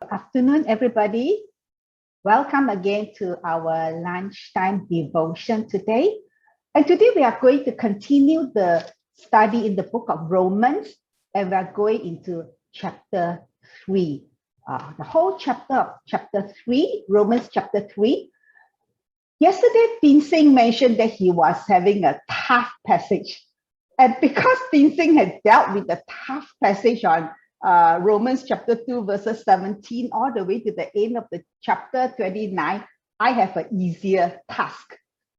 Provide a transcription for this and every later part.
Good afternoon, everybody. Welcome again to our lunchtime devotion today. And today we are going to continue the study in the book of Romans, and we are going into chapter 3. The whole chapter of chapter 3, Romans chapter 3. Yesterday, Tin Sing mentioned that he was having a tough passage. And because Tin Sing had dealt with the tough passage on Romans chapter 2, verses 17, all the way to the end of the chapter 29, I have an easier task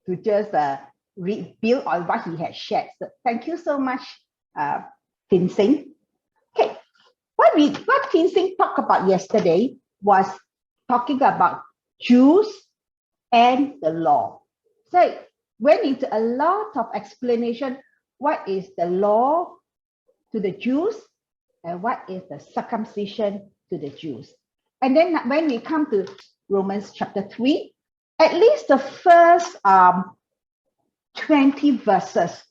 to just build on what he had shared. So thank you so much, Tin Sing. Okay, what Tin Sing talked about yesterday was talking about Jews and the law. So went into a lot of explanation. What is the law to the Jews and what is the circumcision to the Jews? And then when we come to Romans chapter 3, at least the first 20 verses,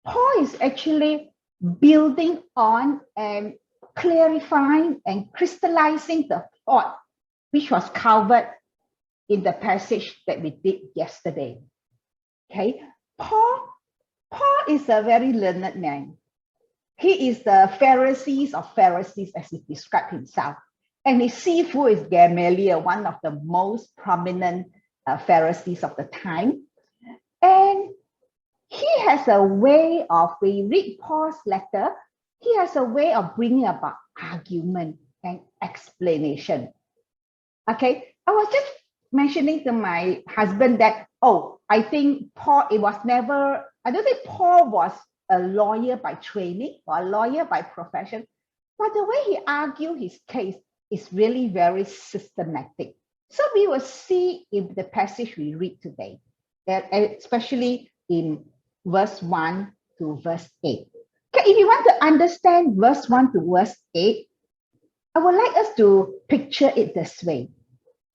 Paul is actually building on and clarifying and crystallizing the thought which was covered in the passage that we did yesterday. Okay, Paul is a very learned man. He is the Pharisees of Pharisees, as he described himself. And his Sifu is Gamaliel, one of the most prominent Pharisees of the time. And he has a way of, we read Paul's letter, he has a way of bringing about argument and explanation. Okay, I was just mentioning to my husband that, I think Paul, I don't think Paul was a lawyer by training or a lawyer by profession, but the way he argued his case is really very systematic. So we will see in the passage we read today, especially in verse 1 to verse 8. Okay, if you want to understand verse 1 to verse 8, I would like us to picture it this way.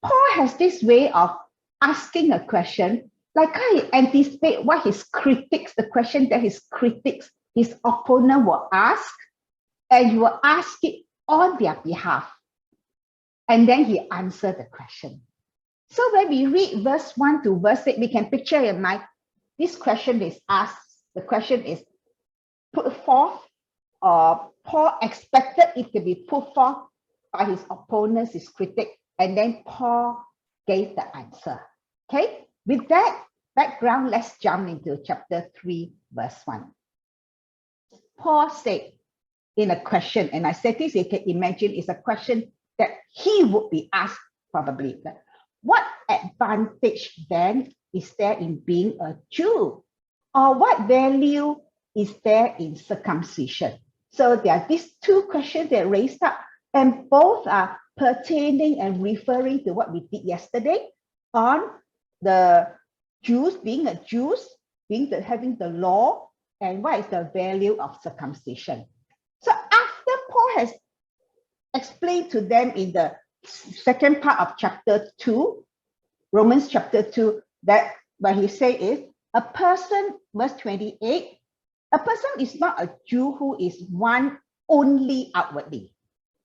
Paul has this way of asking a question, like I anticipate what his critics, the question that his critics, his opponent will ask, and he will ask it on their behalf. And then he answered the question. So when we read verse 1 to verse 8, we can picture in mind, this question is asked, the question is put forth, or Paul expected it to be put forth by his opponents, his critic, and then Paul gave the answer. Okay, with that background, let's jump into chapter 3, verse 1. Paul said in a question, and I said this, you can imagine it's a question that he would be asked probably. What advantage then is there in being a Jew? Or what value is there in circumcision? So there are these two questions that raised up, and both are pertaining and referring to what we did yesterday on the Jews, being a Jews, having the law, and what is the value of circumcision. So after Paul has explained to them in the second part of chapter 2, Romans chapter 2, that what he said is, a person, verse 28, a person is not a Jew who is one only outwardly,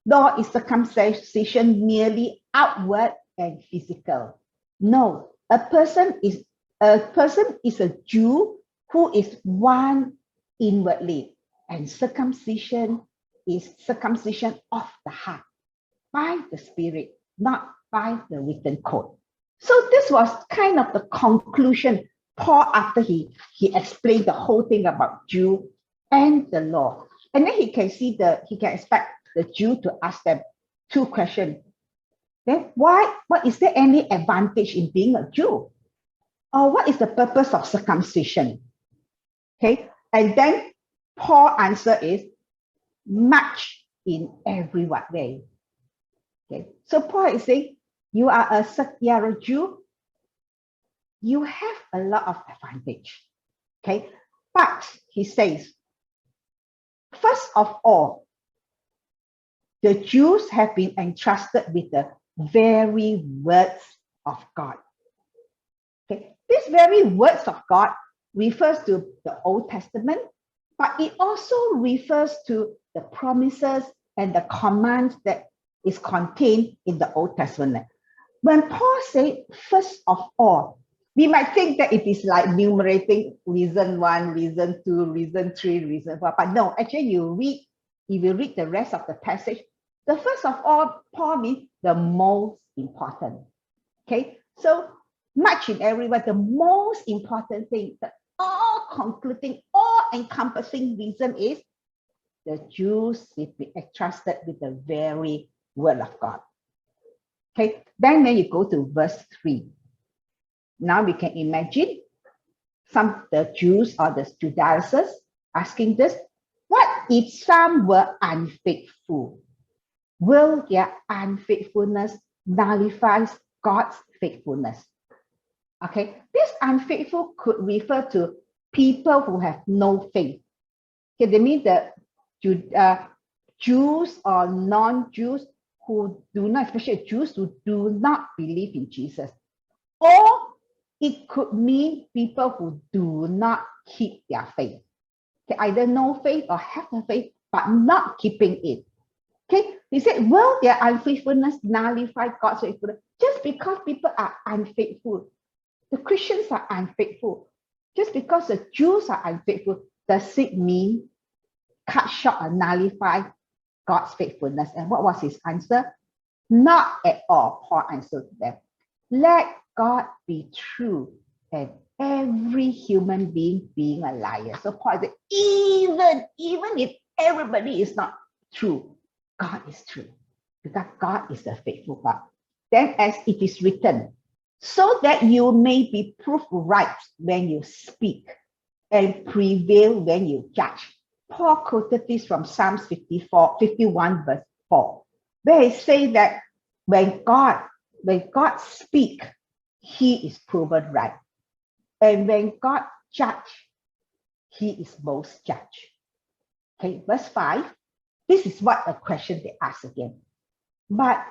nor is circumcision merely outward and physical. No, a person is a Jew who is one inwardly, and circumcision is circumcision of the heart by the Spirit, not by the written code. So this was kind of the conclusion, Paul, after he explained the whole thing about Jew and the law. And then he can expect the Jew to ask them two questions. Then what is there any advantage in being a Jew? Or what is the purpose of circumcision? Okay, and then Paul's answer is much in every way. Okay, so Paul is saying, you are a Jew, you have a lot of advantage. Okay, but he says, first of all, the Jews have been entrusted with the very words of God. Okay, these very words of God refers to the Old Testament, but it also refers to the promises and the commands that is contained in the Old Testament. When Paul said, first of all, we might think that it is like enumerating reason 1, reason 2, reason 3, reason 4. But no, actually if you read the rest of the passage, the first of all, Paul means the most important. Okay, so much in everywhere, the most important thing, the all-concluding, all-encompassing reason is the Jews will be entrusted with the very word of God. Okay, then when you go to verse 3, now we can imagine the Jews or the Judaizers asking this, what if some were unfaithful? Will their unfaithfulness nullify God's faithfulness? Okay, this unfaithful could refer to people who have no faith. Okay, they mean the Jews or non-Jews who do not, especially Jews who do not believe in Jesus. Or it could mean people who do not keep their faith. Okay, either no faith or have the faith, but not keeping it. Okay, he said, will their unfaithfulness nullify God's faithfulness? Just because people are unfaithful, the Christians are unfaithful, just because the Jews are unfaithful, does it mean cut short or nullify God's faithfulness? And what was his answer? Not at all, Paul answered them. Let God be true and every human being a liar. So Paul said, even if everybody is not true, God is true, because God is a faithful God. Then as it is written, so that you may be proved right when you speak and prevail when you judge. Paul quoted this from Psalms 51 verse 4, where he says that when God speaks, he is proven right. And when God judges, he is most judge. Okay, verse 5, this is what a question they ask again. But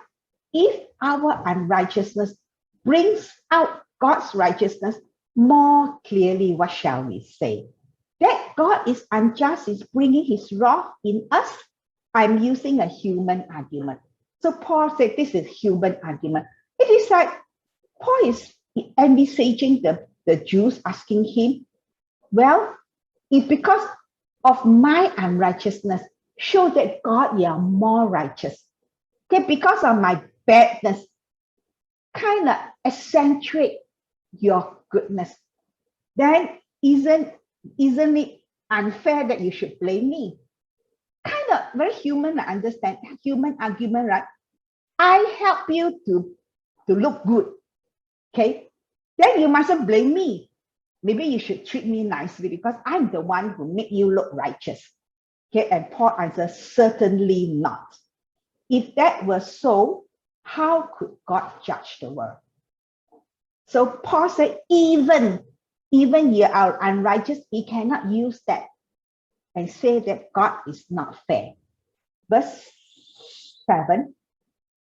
if our unrighteousness brings out God's righteousness more clearly, what shall we say? That God is unjust, is bringing his wrath in us? I'm using a human argument. So Paul said this is human argument. It is like Paul is envisaging the Jews asking him, well, if because of my unrighteousness, show that God, you are more righteous. Okay, because of my badness, kind of accentuate your goodness. Then isn't it unfair that you should blame me? Kind of very human, I understand, human argument, right? I help you to look good. Okay, then you mustn't blame me. Maybe you should treat me nicely because I'm the one who made you look righteous. Okay, and Paul answers, certainly not. If that were so, how could God judge the world? So Paul said, even you are unrighteous, he cannot use that and say that God is not fair. Verse 7,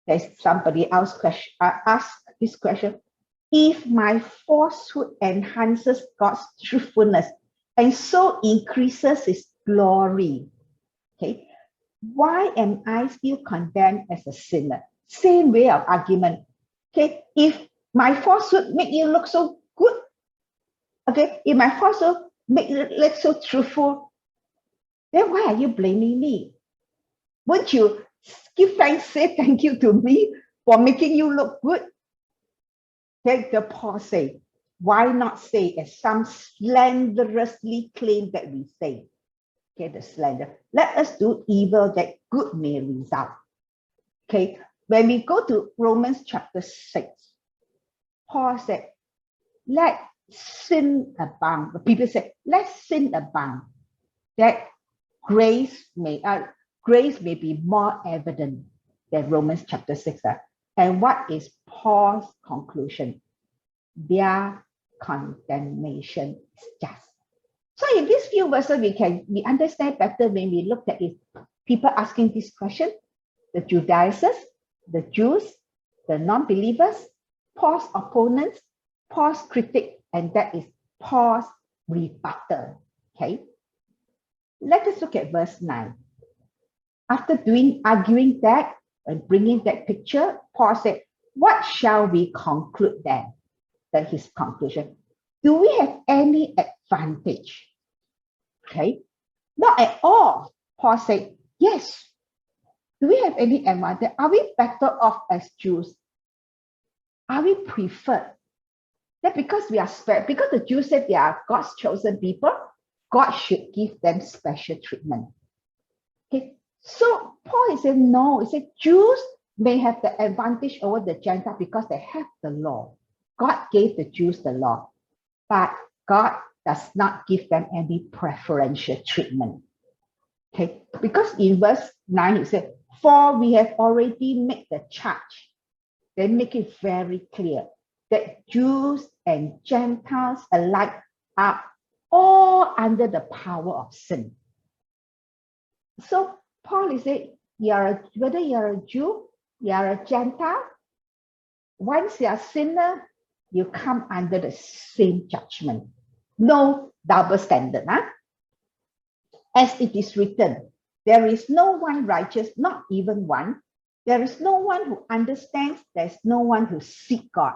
there's somebody else asked this question. If my falsehood enhances God's truthfulness and so increases his glory, okay, why am I still condemned as a sinner? Same way of argument. Okay, if my falsehood make you look so good, okay, if my falsehood make you look so truthful, then why are you blaming me? Won't you give thanks, say thank you to me for making you look good? Okay, the Paul say, why not say as some slanderously claim that we say? Okay, the slander. Let us do evil that good may result. Okay, when we go to Romans chapter 6, Paul said, let sin abound. People said, let sin abound, that grace may be more evident than Romans chapter 6. And what is Paul's conclusion? Their condemnation is just. So in these few verses, we understand better when we look at it. People asking this question, the Judaizers, the Jews, the non-believers, Paul's opponents, Paul's critic, and that is Paul's rebuttal. Okay. Let us look at verse 9. After arguing that, and bringing that picture, Paul said, what shall we conclude then? That his conclusion. Do we have any advantage? Okay, not at all. Paul said, yes. Do we have any advantage? Are we better off as Jews? Are we preferred? That because we are spared, because the Jews said they are God's chosen people, God should give them special treatment. Okay, so Paul is saying no. He said Jews may have the advantage over the Gentiles because they have the law. God gave the Jews the law, but God does not give them any preferential treatment. Okay, because in verse 9 he said, for we have already made the charge. They make it very clear that Jews and Gentiles alike are all under the power of sin. So Paul is saying, whether you're a Jew, you're a Gentile, once you're a sinner, you come under the same judgment. No double standard. Huh? As it is written, there is no one righteous, not even one. There is no one who understands. There's no one who seeks God.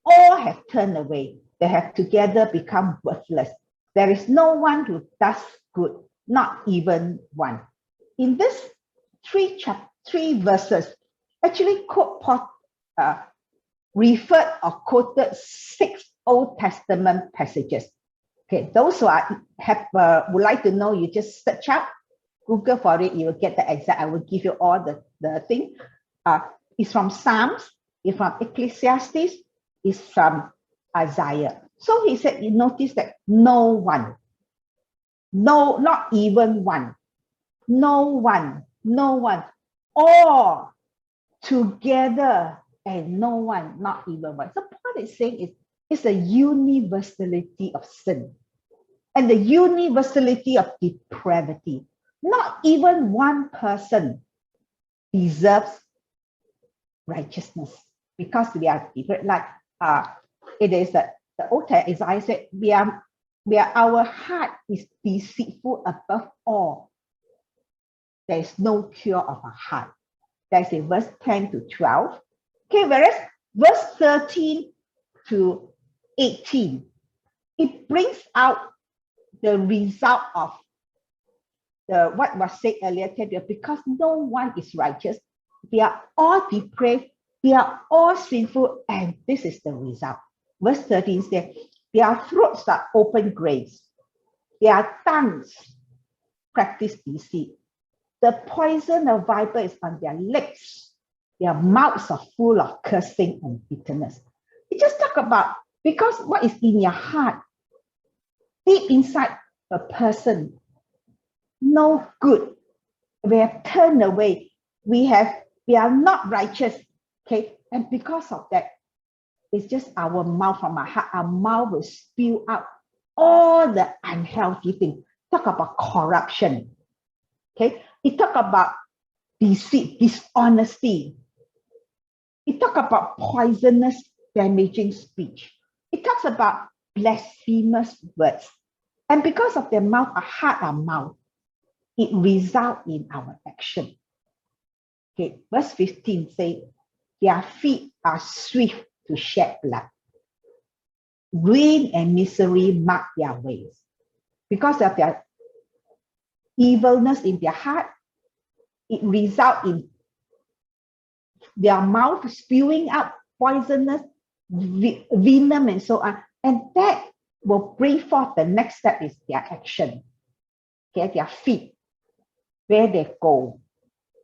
All have turned away. They have together become worthless. There is no one who does good, not even one. In this three verses, actually Paul referred or quoted 6 Old Testament passages. Okay, those who would like to know, you just search up, Google for it, you will get the exact. I will give you all the thing. It's from Psalms, it's from Ecclesiastes, it's from Isaiah. So he said, you notice that no one, no, not even one, no one, all together and no one, not even one. So Paul is saying it's a universality of sin and the universality of depravity. Not even one person deserves righteousness because we are different. Like it is the old text, as I said, our heart is deceitful above all. There is no cure of a heart. That's in verse 10 to 12. Okay, whereas verse 13 to 18, it brings out the result of what was said earlier, because no one is righteous. We are all depraved. We are all sinful, and this is the result. Verse 13 says, their throats are open graves. Their tongues practice deceit. The poison of viper is on their lips. Their mouths are full of cursing and bitterness. It just talk about, because what is in your heart, deep inside a person, no good. We have turned away. We are not righteous. Okay, and because of that, it's just our mouth from our heart. Our mouth will spew out all the unhealthy things. Talk about corruption. Okay, it talk about deceit, dishonesty. It talk about poisonous, damaging speech. It talks about blasphemous words. And because of their mouth, our heart, our mouth, it results in our action. Okay, verse 15 says, their feet are swift to shed blood. Ruin and misery mark their ways. Because of their evilness in their heart, it results in their mouth spewing out poisonous venom and so on. And that will bring forth the next step is their action. Okay, their feet, where they go,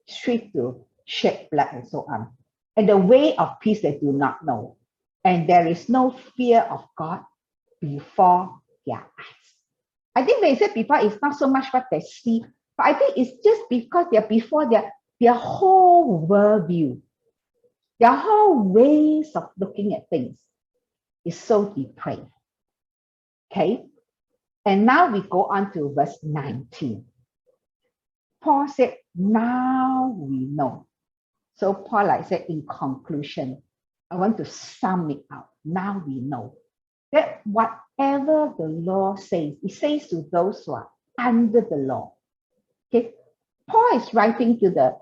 straight to shed blood and so on. And the way of peace they do not know. And there is no fear of God before their eyes. I think they said before it's not so much what they see, but I think it's just because they're before their whole worldview, their whole ways of looking at things is so depraved. Okay, and now we go on to verse 19. Paul said, now we know. So Paul, like said, in conclusion, I want to sum it up. Now we know that whatever the law says, it says to those who are under the law. Okay, Paul is writing to the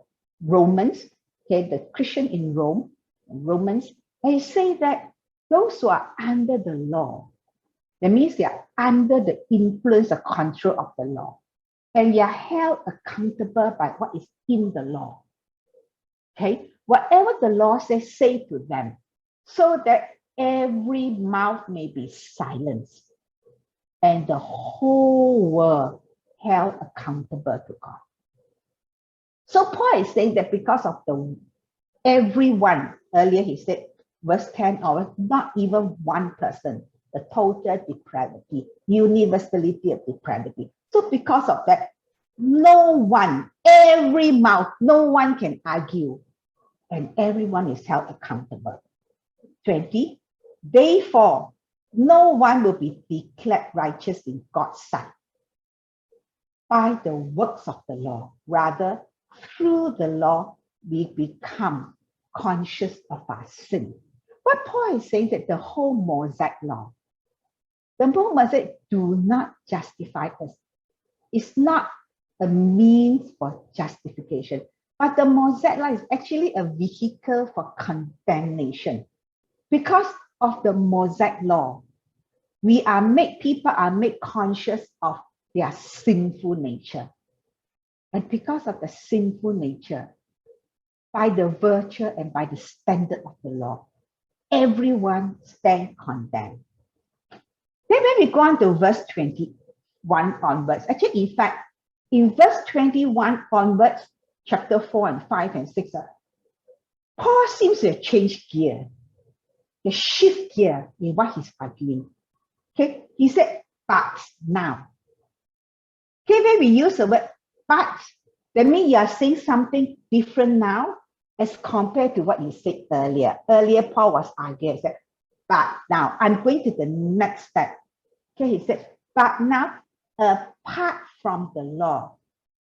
Romans, okay, the Christian in Rome, Romans, they say that those who are under the law, that means they are under the influence or control of the law, and they are held accountable by what is in the law. Okay, whatever the law says, say to them, so that every mouth may be silenced and the whole world held accountable to God. So Paul is saying that because of the everyone, earlier he said, verse 10, or not even one person, the total depravity, universality of depravity. So because of that, no one, every mouth, no one can argue, and everyone is held accountable. 20, therefore, no one will be declared righteous in God's sight by the works of the law. Rather, through the law, we become conscious of our sin. What Paul is saying that the whole Mosaic law, the whole Mosaic do not justify us. It's not a means for justification, but the Mosaic law is actually a vehicle for condemnation. Because of the Mosaic law, people are made conscious of their sinful nature. And because of the sinful nature, by the virtue and by the standard of the law, everyone stands condemned. Then when we go on to verse 21 onwards, actually, in fact, in verse 21 onwards, chapter 4 and 5 and 6, Paul seems to have changed gear, the shift gear in what he's arguing. Okay, he said, but now. Okay, when we use the word but, that means you are saying something different now as compared to what you said earlier. Earlier, Paul was arguing, he said, but now, I'm going to the next step. Okay, he said, but now, apart from the law,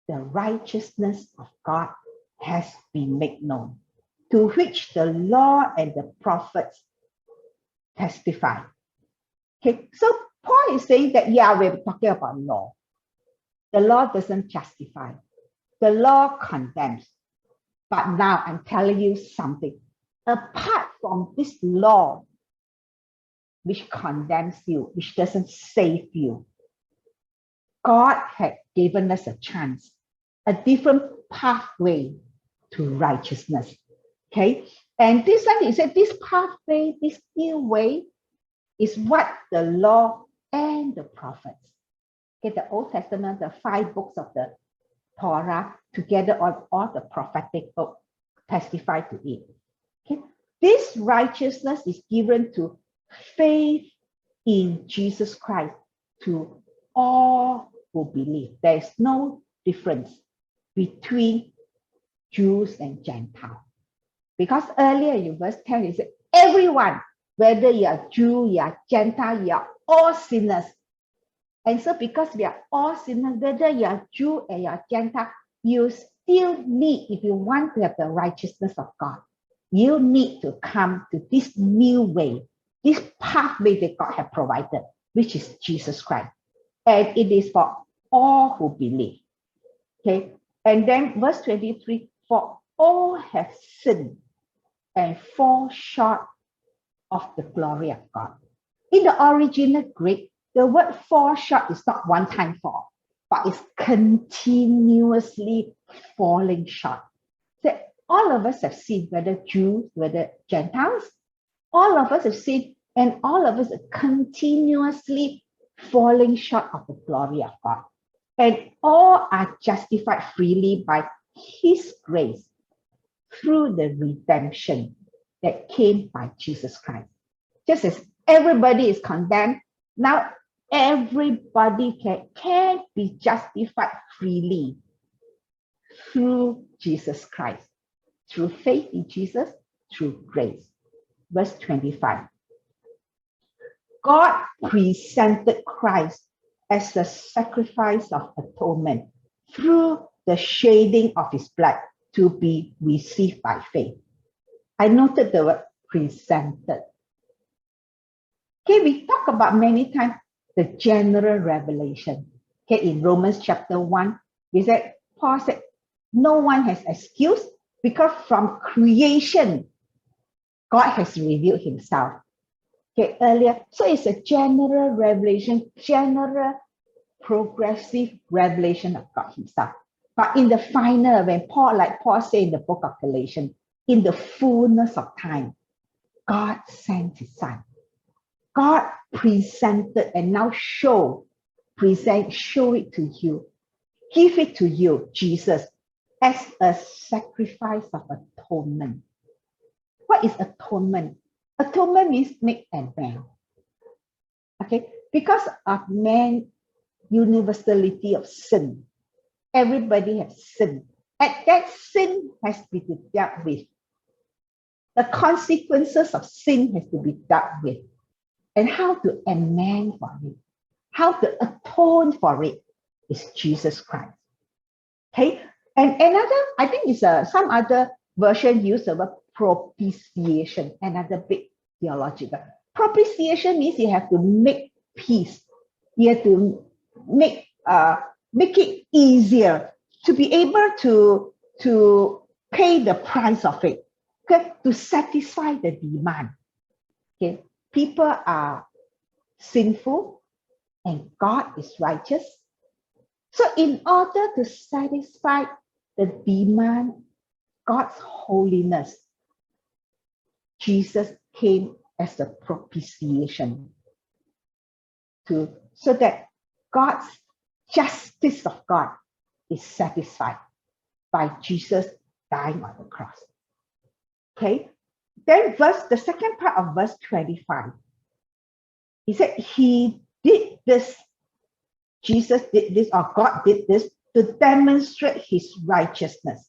the righteousness of God has been made known, to which the law and the prophets testify. Okay, so Paul is saying that, yeah, we're talking about law. The law doesn't justify. The law condemns. But now I'm telling you something. Apart from this law, which condemns you, which doesn't save you, God had given us a chance, a different pathway to righteousness. Okay? And this one, he said, this pathway, this new way, is what the law and the prophets, okay, the Old Testament, the 5 books of the Torah, together on all the prophetic books, testify to it. Okay? This righteousness is given to faith in Jesus Christ to all who believe. There is no difference between Jews and Gentiles. Because earlier in verse 10, it said, everyone, whether you are Jew, you are Gentile, you are all sinners. And so because we are all sinners, whether you are Jew or you are Gentile, you still need, if you want to have the righteousness of God, you need to come to this new way, this pathway that God has provided, which is Jesus Christ. And it is for all who believe. Okay. And then verse 23, for all have sinned and fall short of the glory of God. In the original Greek, the word fall short is not one time fall, but it's continuously falling short. So all of us have sinned, whether Jews, whether Gentiles, all of us have sinned, and all of us are continuously falling short of the glory of God. And all are justified freely by His grace through the redemption that came by Jesus Christ. Just as everybody is condemned, now everybody can be justified freely through Jesus Christ, through faith in Jesus, through grace. Verse 25. God presented Christ as a sacrifice of atonement through the shedding of His blood to be received by faith. I noted the word presented. Okay, we talk about many times the general revelation. Okay, in Romans chapter 1, we said, Paul said, no one has excuse Because from creation, God has revealed himself. Okay, earlier. So it's a general revelation, general progressive revelation of God himself. But in the final, when Paul said in the book of Galatians, in the fullness of time, God sent his son. God presented and now show it to you, give it to you, Jesus, as a sacrifice of atonement. What is atonement? Atonement means make amends. Okay, because of man's universality of sin, everybody has sinned. And that sin has to be dealt with. The consequences of sin has to be dealt with. And how to amend for it, how to atone for it is Jesus Christ. Okay, and another, I think it's some other version use the word propitiation, another big theological. Propitiation means you have to make peace. You have to make it easier to be able to pay the price of it, okay, to satisfy the demand. Okay, people are sinful and God is righteous. So in order to satisfy the demand, God's holiness, Jesus came as a propitiation so that God's justice of God is satisfied by Jesus dying on the cross. Okay, then the second part of verse 25, he said he did this, Jesus did this, or God did this to demonstrate his righteousness.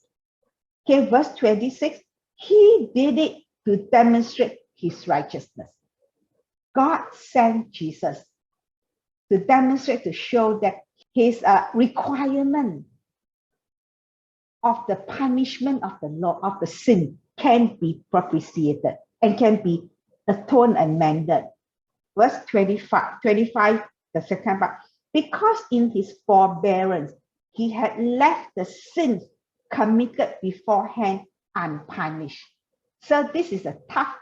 Okay, verse 26, he did it to demonstrate his righteousness. God sent Jesus to demonstrate, to show that his requirement of the punishment of the law of the sin can be propitiated and can be atoned and mended. Verse 25, the second part, because in his forbearance, he had left the sins committed beforehand unpunished. So this is a tough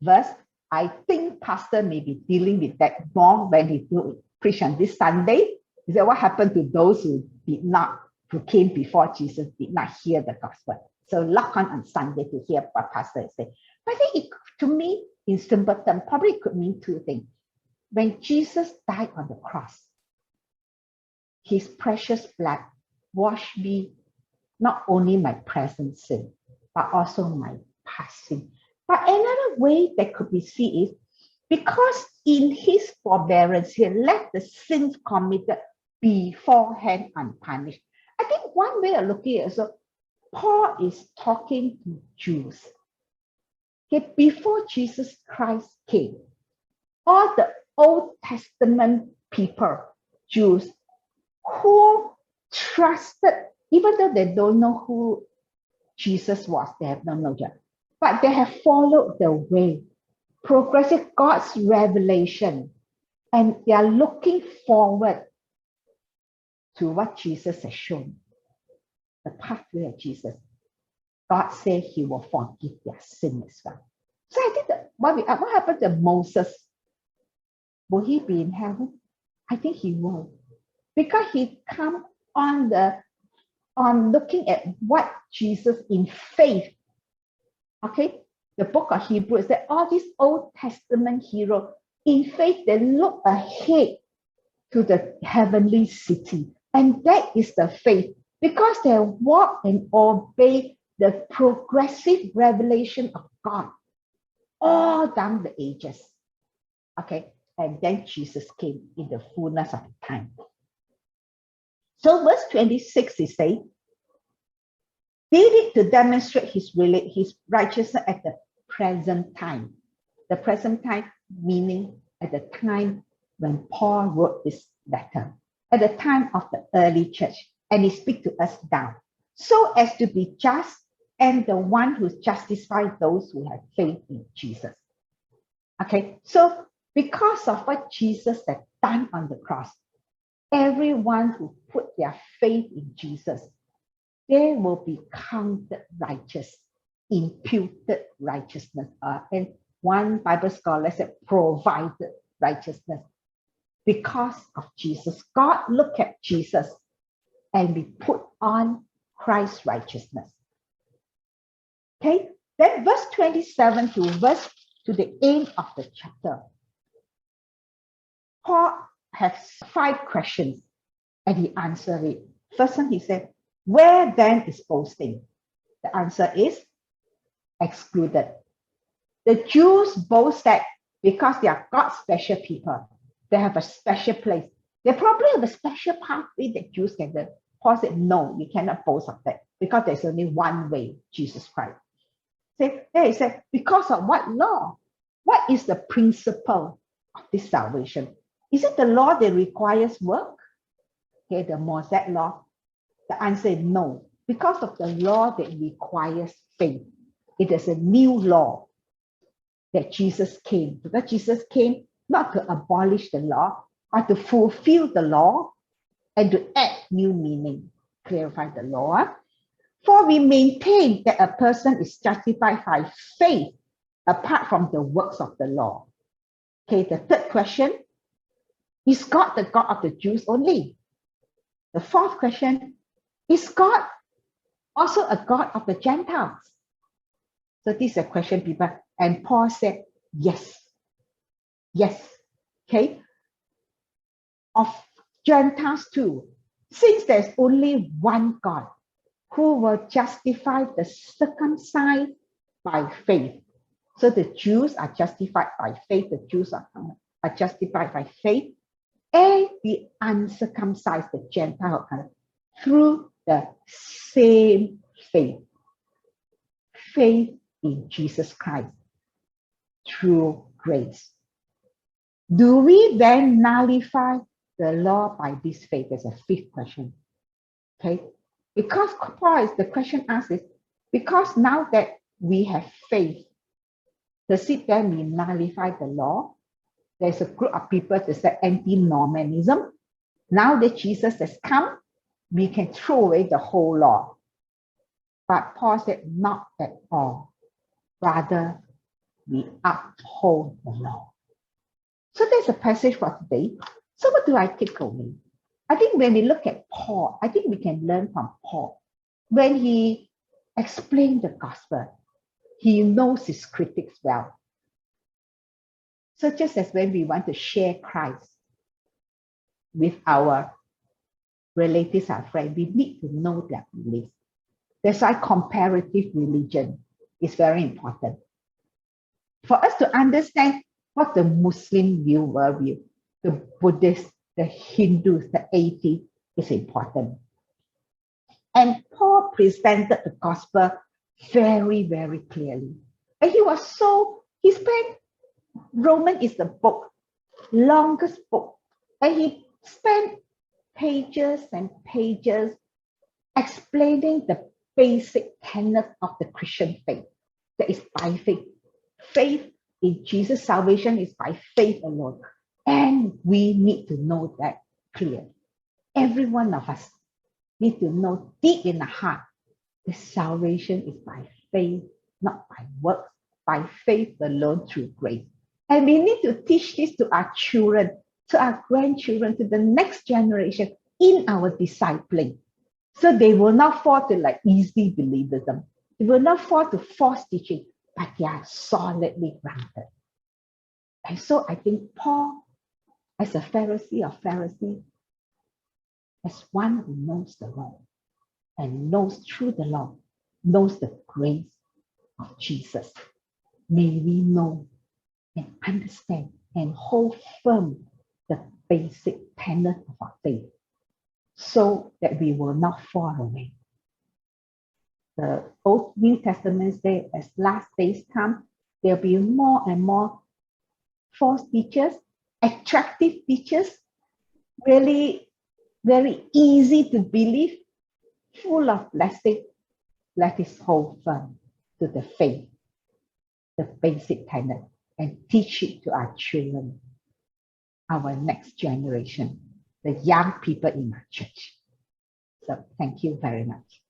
verse. I think Pastor may be dealing with that more when he preach on this Sunday. He said, what happened to those who came before Jesus, did not hear the gospel? So lock on Sunday to hear what Pastor is saying. But I think to me, in simple terms, probably it could mean two things. When Jesus died on the cross, his precious blood washed me not only my present sin, but also my past sin. But another way that could be seen is because in his forbearance, he left the sins committed beforehand unpunished. I think one way of looking at it is, Paul is talking to Jews. Okay, before Jesus Christ came, all the Old Testament people, Jews, who trusted, even though they don't know who Jesus was, they have no knowledge, but they have followed the way, progressive God's revelation, and they are looking forward to what Jesus has shown, the pathway of Jesus. God said he will forgive their sin as well. So I think that what happened to Moses? Will he be in heaven? I think he will, because he come on looking at what Jesus in faith. Okay, the book of Hebrews, that all these Old Testament heroes in faith, they look ahead to the heavenly city, and that is the faith, because they walk and obey the progressive revelation of God all down the ages. Okay, and then Jesus came in the fullness of time. So verse 26 is saying, did it to demonstrate his righteousness at the present time. The present time meaning at the time when Paul wrote this letter, at the time of the early church, and he speaks to us now, so as to be just and the one who justifies those who have faith in Jesus. Okay, so because of what Jesus had done on the cross, everyone who put their faith in Jesus they will be counted righteous, imputed righteousness. And one Bible scholar said, provided righteousness because of Jesus. God looked at Jesus and we put on Christ's righteousness. Okay, then verse 27 to the end of the chapter, Paul has 5 questions and he answered it. First one, he said, where then is boasting? The answer is excluded. The Jews boasted because they are God's special people. They have a special place. They probably have a special pathway that Jews can do. Paul said, no, you cannot boast of that because there's only one way, Jesus Christ. There he said, because of what law? What is the principle of this salvation? Is it the law that requires work? Okay, the Mosaic law. The answer is no. Because of the law that requires faith. It is a new law that Jesus came. Because Jesus came not to abolish the law, but to fulfill the law and to add new meaning, clarify the law. For we maintain that a person is justified by faith apart from the works of the law. Okay, the third question, is God the God of the Jews only? The fourth question, is God also a God of the Gentiles? So this is a question, people. And Paul said, yes. Yes. Okay. Of Gentiles too. Since there's only one God who will justify the circumcised by faith. So the Jews are justified by faith. The Jews are justified by faith. And the uncircumcised, the Gentile, through the same faith. Faith in Jesus Christ through grace. Do we then nullify the law by this faith? There's a fifth question. Okay, because the question asked is, because now that we have faith, does it then we nullify the law? There's a group of people that say anti-Normanism. Now that Jesus has come, we can throw away the whole law. But Paul said, not at all. Rather, we uphold the law. So there's a passage for today. So what do I take away? I think when we look at Paul, I think we can learn from Paul. When he explained the gospel, he knows his critics well. So just as when we want to share Christ with our relatives and friends, we need to know their beliefs. That's why comparative religion is very important. For us to understand what the Muslim view, worldview, the Buddhists, the Hindus, the atheists is important. And Paul presented the gospel very, very clearly. And he spent, Romans is the book, longest book. And he spent pages and pages explaining the basic tenet of the Christian faith. That is by faith. Faith in Jesus' salvation is by faith alone. And we need to know that clearly. Every one of us need to know deep in the heart that salvation is by faith, not by works, by faith alone through grace. And we need to teach this to our children, to our grandchildren, to the next generation in our discipling. So they will not fall to like easy believism. They will not fall to false teaching, but they are solidly grounded. And so I think Paul, as a Pharisee of Pharisees, as one who knows the law and knows through the law, knows the grace of Jesus, may we know and understand and hold firm the basic tenet of our faith so that we will not fall away. The Old New Testament says, as last days come, there'll be more and more false teachers, attractive teachers, really very easy to believe, full of blessing. Let us hold firm to the faith, the basic tenet, and teach it to our children, our next generation, the young people in our church. So thank you very much.